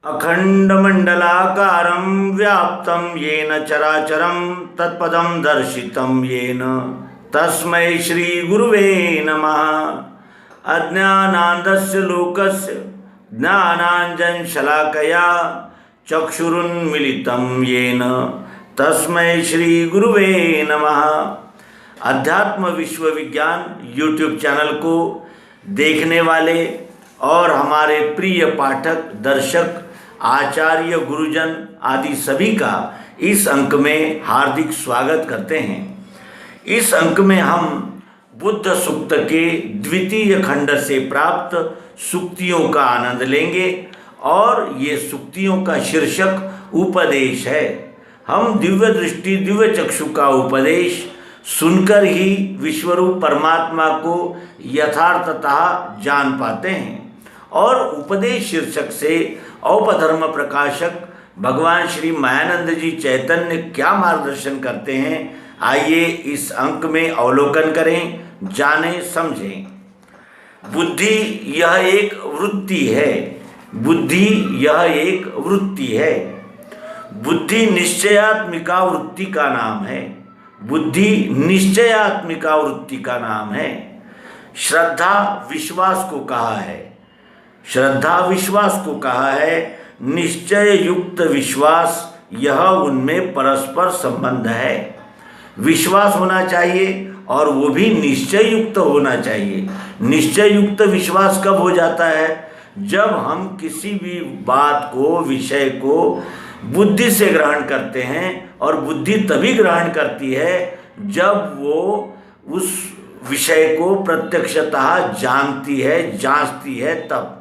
अखंडमंडलाकारं व्याप्तं येन चराचरं तत्पदं दर्शितं येन तस्मै श्री गुरुवे नमः। अज्ञानान्धस्य लोकस्य ज्ञानाञ्जनशलाकया चक्षुरुन्मीलितं येन तस्मै श्री गुरुवे नमः। अध्यात्म विश्व विज्ञान यूट्यूब चैनल को देखने वाले और हमारे प्रिय पाठक दर्शक आचार्य गुरुजन आदि सभी का इस अंक में हार्दिक स्वागत करते हैं। इस अंक में हम बुद्ध सूक्त के द्वितीय खंड से प्राप्त सूक्तियों का आनंद लेंगे और ये सूक्तियों का शीर्षक उपदेश है। हम दिव्य दृष्टि दिव्य चक्षु का उपदेश सुनकर ही विश्वरूप परमात्मा को यथार्थतः जान पाते हैं। और उपदेश शीर्षक से औपधर्म प्रकाशक भगवान श्री मायानंद जी चैतन्य क्या मार्गदर्शन करते हैं, आइए इस अंक में अवलोकन करें, जानें, समझें। बुद्धि यह एक वृत्ति है। बुद्धि यह एक वृत्ति है। बुद्धि निश्चयात्मिका वृत्ति का नाम है। बुद्धि निश्चयात्मिका वृत्ति का नाम है। श्रद्धा विश्वास को कहा है। श्रद्धा विश्वास को कहा है। निश्चय युक्त विश्वास, यह उनमें परस्पर संबंध है। विश्वास होना चाहिए और वो भी निश्चय युक्त होना चाहिए। निश्चय युक्त विश्वास कब हो जाता है? जब हम किसी भी बात को, विषय को बुद्धि से ग्रहण करते हैं, और बुद्धि तभी ग्रहण करती है जब वो उस विषय को प्रत्यक्षतः जानती है, जांचती है। तब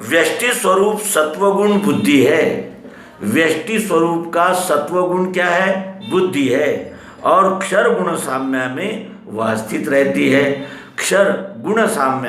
व्यष्टि स्वरूप सत्वगुण बुद्धि है। व्यष्टि स्वरूप का सत्वगुण क्या है? बुद्धि है। और क्षर गुण साम्य में वह स्थित रहती है। क्षर गुण साम्य,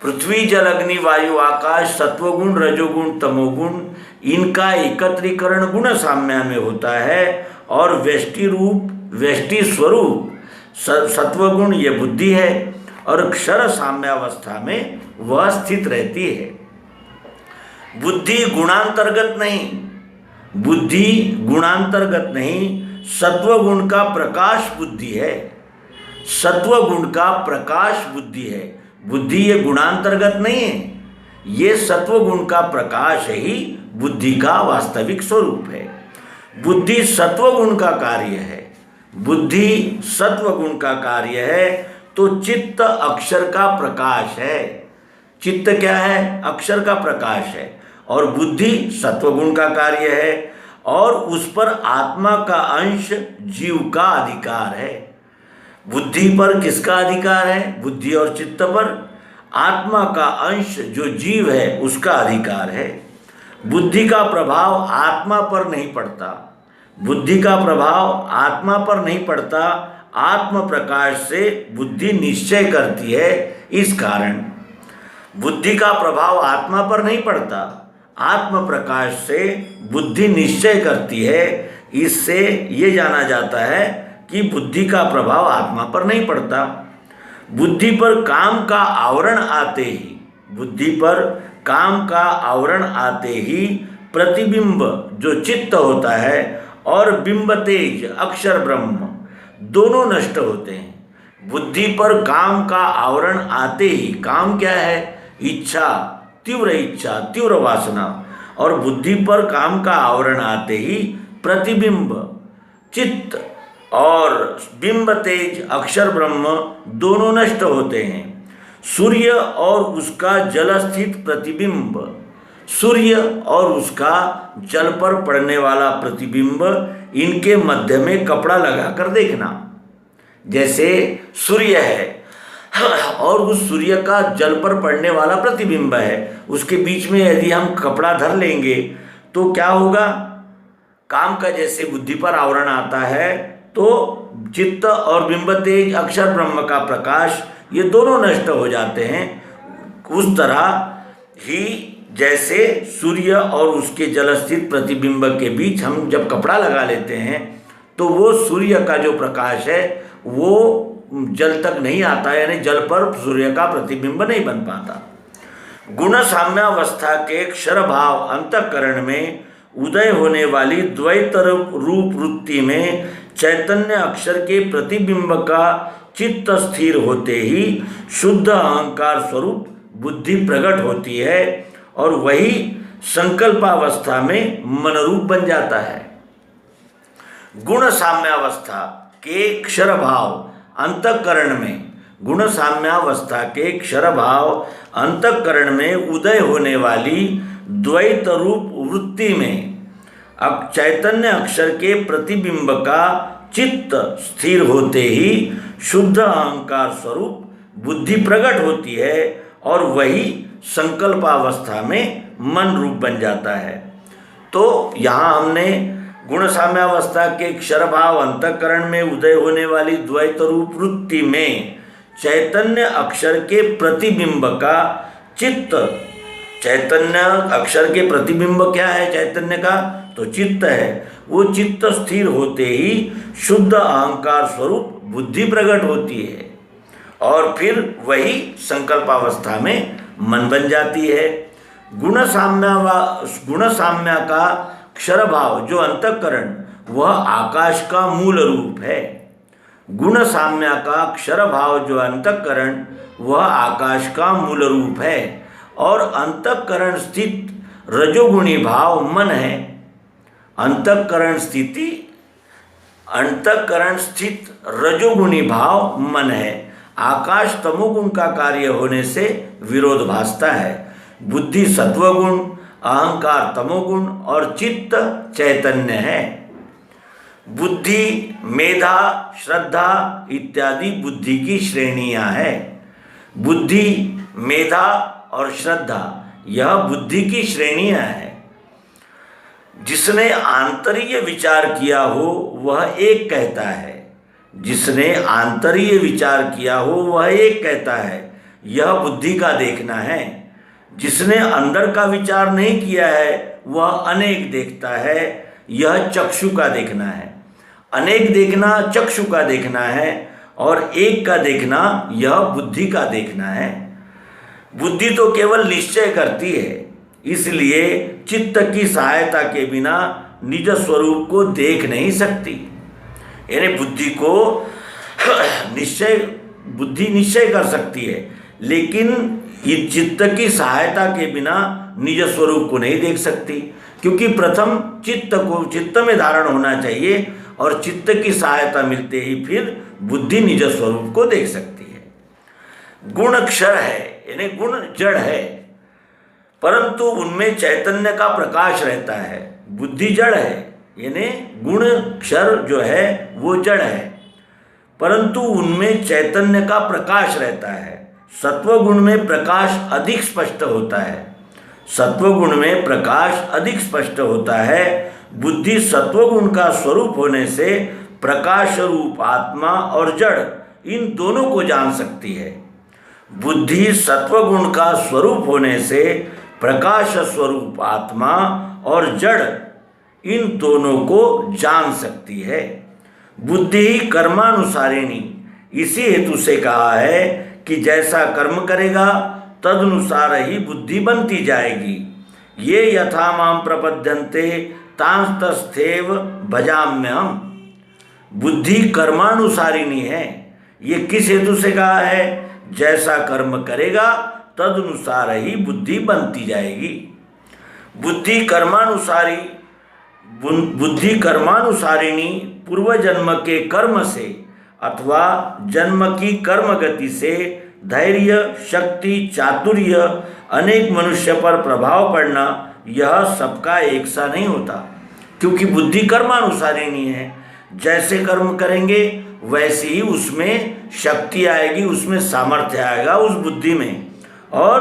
पृथ्वी जल अग्नि वायु आकाश, सत्वगुण रजोगुण तमोगुण, इनका एकत्रीकरण गुण साम्य में होता है। और व्यष्टि रूप, व्यष्टि स्वरूप सत्वगुण ये बुद्धि है, और क्षर साम्यावस्था में वह स्थित रहती है। बुद्धि गुणांतर्गत नहीं, बुद्धि गुणांतर्गत नहीं, सत्वगुण का प्रकाश बुद्धि है। सत्वगुण का प्रकाश बुद्धि है। बुद्धि ये गुणांतर्गत नहीं है, ये सत्वगुण का प्रकाश ही बुद्धि का वास्तविक स्वरूप है। बुद्धि सत्वगुण का कार्य है। बुद्धि सत्वगुण का कार्य है। तो चित्त अक्षर का प्रकाश है। चित्त क्या है? अक्षर का प्रकाश है। और बुद्धि सत्वगुण का कार्य है, और उस पर आत्मा का अंश जीव का अधिकार है। बुद्धि पर किसका अधिकार है? बुद्धि और चित्त पर आत्मा का अंश जो जीव है उसका अधिकार है। बुद्धि का प्रभाव आत्मा पर नहीं पड़ता। बुद्धि का प्रभाव आत्मा पर नहीं पड़ता। आत्म प्रकाश से बुद्धि निश्चय करती है। इस कारण बुद्धि का प्रभाव आत्मा पर नहीं पड़ता। आत्म प्रकाश से बुद्धि निश्चय करती है। इससे ये जाना जाता है कि बुद्धि का प्रभाव आत्मा पर नहीं पड़ता। बुद्धि पर काम का आवरण आते ही, बुद्धि पर काम का आवरण आते ही प्रतिबिंब जो चित्त होता है और बिंब तेज अक्षर ब्रह्म दोनों नष्ट होते हैं। बुद्धि पर काम का आवरण आते ही, काम क्या है? इच्छा, तीव्र वासना। और बुद्धि पर काम का आवरण आते ही प्रतिबिंब चित्त और बिंब तेज अक्षर ब्रह्म दोनों नष्ट होते हैं। सूर्य और उसका जल स्थित प्रतिबिंब, सूर्य और उसका जल पर पड़ने वाला प्रतिबिंब, इनके मध्य में कपड़ा लगाकर देखना। जैसे सूर्य है और उस सूर्य का जल पर पड़ने वाला प्रतिबिंब है, उसके बीच में यदि हम कपड़ा धर लेंगे तो क्या होगा? काम का जैसे बुद्धि पर आवरण आता है तो चित्त और बिंब तेज अक्षर ब्रह्म का प्रकाश ये दोनों नष्ट हो जाते हैं। उस तरह ही जैसे सूर्य और उसके जलस्थित प्रतिबिंब के बीच हम जब कपड़ा लगा लेते हैं तो वो सूर्य का जो प्रकाश है वो जल तक नहीं आता, यानी जल पर सूर्य का प्रतिबिंब नहीं बन पाता। गुण साम्यावस्था के क्षर भाव अंतःकरण में उदय होने वाली द्वैत रूप वृत्ति में चैतन्य अक्षर के प्रतिबिंब का चित्त स्थिर होते ही शुद्ध अहंकार स्वरूप बुद्धि प्रकट होती है और वही संकल्पावस्था में मनरूप बन जाता है। गुण साम्यावस्था के क्षर भाव अंतःकरण में गुण साम्यावस्था के क्षर भाव अंतःकरण में उदय होने वाली द्वैत रूप वृत्ति में अब चैतन्य अक्षर के प्रतिबिंब का चित्त स्थिर होते ही शुद्ध अहंकार स्वरूप बुद्धि प्रकट होती है और वही संकल्पावस्था में मन रूप बन जाता है। तो यहाँ हमने गुण साम्यावस्था के क्षर भाव अंतःकरण में उदय होने वाली द्वैत रूप वृत्ति में चैतन्य अक्षर के प्रतिबिंब का चित्त, चैतन्य अक्षर के प्रतिबिंब क्या है चैतन्य का, तो चित्त है। वो चित्त स्थिर होते ही शुद्ध अहंकार स्वरूप बुद्धि प्रकट होती है और फिर वही संकल्पावस्था में मन बन जाती है। गुण साम्या का क्षर भाव जो अंतःकरण वह आकाश का मूल रूप है। गुण साम्या का क्षर भाव जो अंतःकरण वह आकाश का मूल रूप है और अंतःकरण स्थित रजोगुणी भाव मन है। अंतःकरण स्थित रजोगुणी भाव मन है। आकाश तमोगुण का कार्य होने से विरोध भासता है। बुद्धि सत्वगुण, अहंकार तमोगुण और चित्त चैतन्य है। बुद्धि, मेधा, श्रद्धा इत्यादि बुद्धि की श्रेणियां हैं। बुद्धि, मेधा और श्रद्धा यह बुद्धि की श्रेणियां हैं। जिसने आंतरीय विचार किया हो वह एक कहता है। जिसने आंतरीय विचार किया हो वह एक कहता है, यह बुद्धि का देखना है। जिसने अंदर का विचार नहीं किया है वह अनेक देखता है, यह चक्षु का देखना है। अनेक देखना चक्षु का देखना है और एक का देखना यह बुद्धि का देखना है। बुद्धि तो केवल निश्चय करती है, इसलिए चित्त की सहायता के बिना निज स्वरूप को देख नहीं सकती। यानी बुद्धि निश्चय कर सकती है, लेकिन इस चित्त की सहायता के बिना निज स्वरूप को नहीं देख सकती, क्योंकि प्रथम चित्त में धारण होना चाहिए और चित्त की सहायता मिलते ही फिर बुद्धि निज स्वरूप को देख सकती है। गुण अक्षर है, यानी गुण जड़ है, परंतु उनमें चैतन्य का प्रकाश रहता है। बुद्धि जड़ है, यानी गुण क्षर जो है वो जड़ है, परंतु उनमें चैतन्य का प्रकाश रहता है। सत्वगुण में प्रकाश अधिक स्पष्ट होता है। सत्वगुण में प्रकाश अधिक स्पष्ट होता है। बुद्धि सत्वगुण का स्वरूप होने से प्रकाश रूप आत्मा और जड़ इन दोनों को जान सकती है। बुद्धि सत्वगुण का स्वरूप होने से प्रकाश स्वरूप आत्मा और जड़ इन दोनों को जान सकती है। बुद्धि ही कर्मानुसारिणी इसी हेतु से कहा है कि जैसा कर्म करेगा तदनुसार ही बुद्धि बनती जाएगी। ये यथा माम प्रपद्यन्ते तांस्तस्थेव भजाम्यहम्। बुद्धि कर्मानुसारिणी है। ये किस हेतु से कहा है? जैसा कर्म करेगा तदनुसार ही बुद्धि बनती जाएगी। बुद्धि कर्मानुसारिणी पूर्व जन्म के कर्म से अथवा जन्म की कर्म गति से धैर्य, शक्ति, चातुर्य, अनेक मनुष्य पर प्रभाव पड़ना यह सबका एक सा नहीं होता, क्योंकि बुद्धि कर्मानुसारिणी है। जैसे कर्म करेंगे वैसे ही उसमें शक्ति आएगी, उसमें सामर्थ्य आएगा उस बुद्धि में। और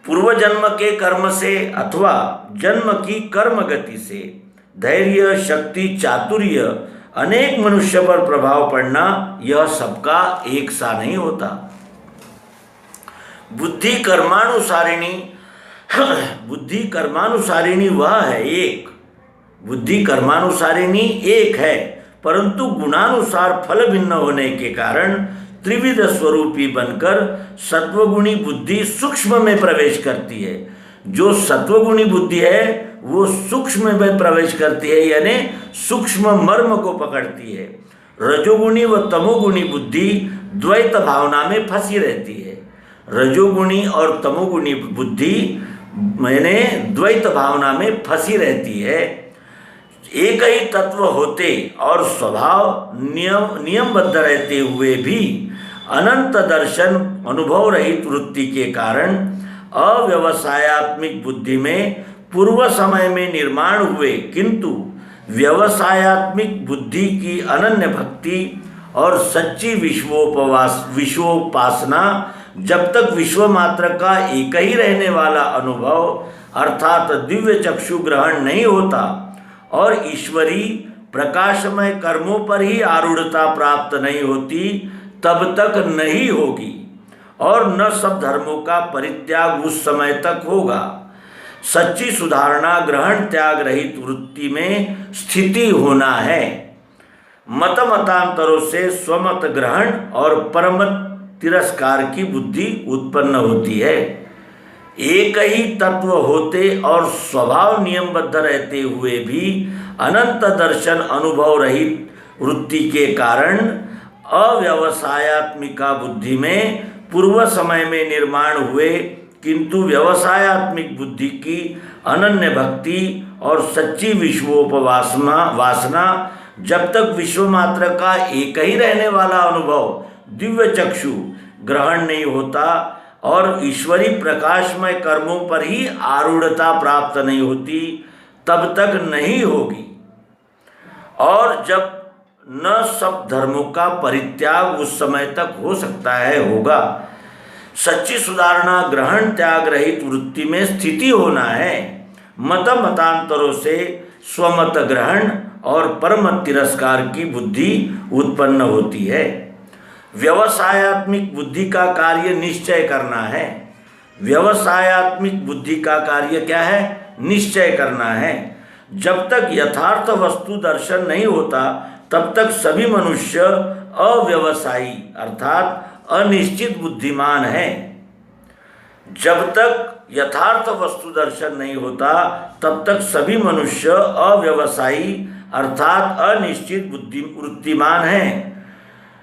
पूर्व जन्म के कर्म से अथवा जन्म की कर्म गति से धैर्य, शक्ति, चातुर्य, अनेक मनुष्य पर प्रभाव पड़ना यह सबका एक सा नहीं होता। बुद्धि कर्मानुसारिणी वह है एक। बुद्धि कर्मानुसारिणी एक है, परंतु गुणानुसार फल भिन्न होने के कारण त्रिविध स्वरूपी बनकर सत्वगुणी बुद्धि सूक्ष्म में प्रवेश करती है। जो सत्वगुणी बुद्धि है वो सूक्ष्म में प्रवेश करती है, यानी सूक्ष्म मर्म को पकड़ती है। रजोगुणी व तमोगुणी बुद्धि द्वैत भावना में फंसी रहती है। रजोगुणी और तमोगुणी बुद्धि मैंने द्वैत भावना में फंसी रहती है। एक ही तत्व होते और स्वभाव नियमबद्ध रहते हुए भी अनंत दर्शन अनुभव रहित वृत्ति के कारण अव्यवसायत्मिक बुद्धि में पूर्व समय में निर्माण हुए, किंतु व्यवसायत्मिक बुद्धि की अनन्य भक्ति और सच्ची विश्वोपासना जब तक विश्व मात्र का एक ही रहने वाला अनुभव अर्थात दिव्य चक्षु ग्रहण नहीं होता और ईश्वरी प्रकाशमय कर्मों पर ही आरूढ़ता प्राप्त नहीं होती, तब तक नहीं होगी और न सब धर्मों का परित्याग उस समय तक होगा। सच्ची सुधारणा ग्रहण त्याग रहित वृत्ति में स्थिति होना है। मत मतांतरों से स्वमत ग्रहण और परमत तिरस्कार की बुद्धि उत्पन्न होती है। एक ही तत्व होते और स्वभाव नियमबद्ध रहते हुए भी अनंत दर्शन अनुभव रहित वृत्ति के कारण अव्यवसायत्मिका बुद्धि में पूर्व समय में निर्माण हुए, किंतु व्यवसायत्मिक बुद्धि की अनन्य भक्ति और सच्ची वासना जब तक विश्व मात्र का एक ही रहने वाला अनुभव दिव्य चक्षु ग्रहण नहीं होता और ईश्वरी प्रकाशमय कर्मों पर ही आरूढ़ता प्राप्त नहीं होती, तब तक नहीं होगी। और जब न सब धर्मों का परित्याग उस समय तक हो सकता है होगा। सच्ची सुधारणा ग्रहण त्याग रहित वृत्ति में स्थिति होना है। मत मतांतरों से स्वमत ग्रहण और परमत तिरस्कार की बुद्धि उत्पन्न होती है। व्यवसायत्मिक बुद्धि का कार्य निश्चय करना है। व्यवसायत्मिक बुद्धि का कार्य क्या है? निश्चय करना है। जब तक यथार्थ वस्तु दर्शन नहीं होता तब तक सभी मनुष्य अव्यवसायी अर्थात अनिश्चित बुद्धिमान है। जब तक यथार्थ वस्तु दर्शन नहीं होता तब तक सभी मनुष्य अव्यवसायी अर्थात अनिश्चित बुद्धिमान है।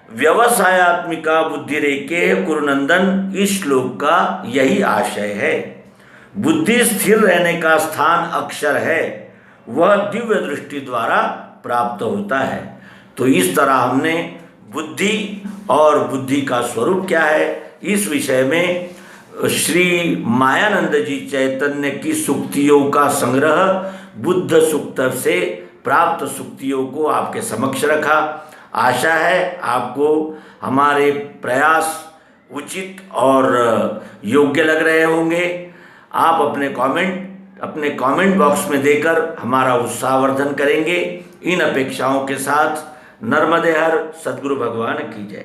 व्यवसायत्मिका बुद्धि रेके कुरुनंदन, इस श्लोक का यही आशय है। बुद्धि स्थिर रहने का स्थान अक्षर है, वह दिव्य दृष्टि द्वारा प्राप्त होता है। तो इस तरह हमने बुद्धि और बुद्धि का स्वरूप क्या है, इस विषय में श्री मायानंद जी चैतन्य की सूक्तियों का संग्रह बुद्ध सूक्त से प्राप्त सूक्तियों को आपके समक्ष रखा। आशा है आपको हमारे प्रयास उचित और योग्य लग रहे होंगे। आप अपने कमेंट बॉक्स में देकर हमारा उत्साहवर्धन करेंगे। इन अपेक्षाओं के साथ नर्मदे हर सद्गुरु भगवान की जय।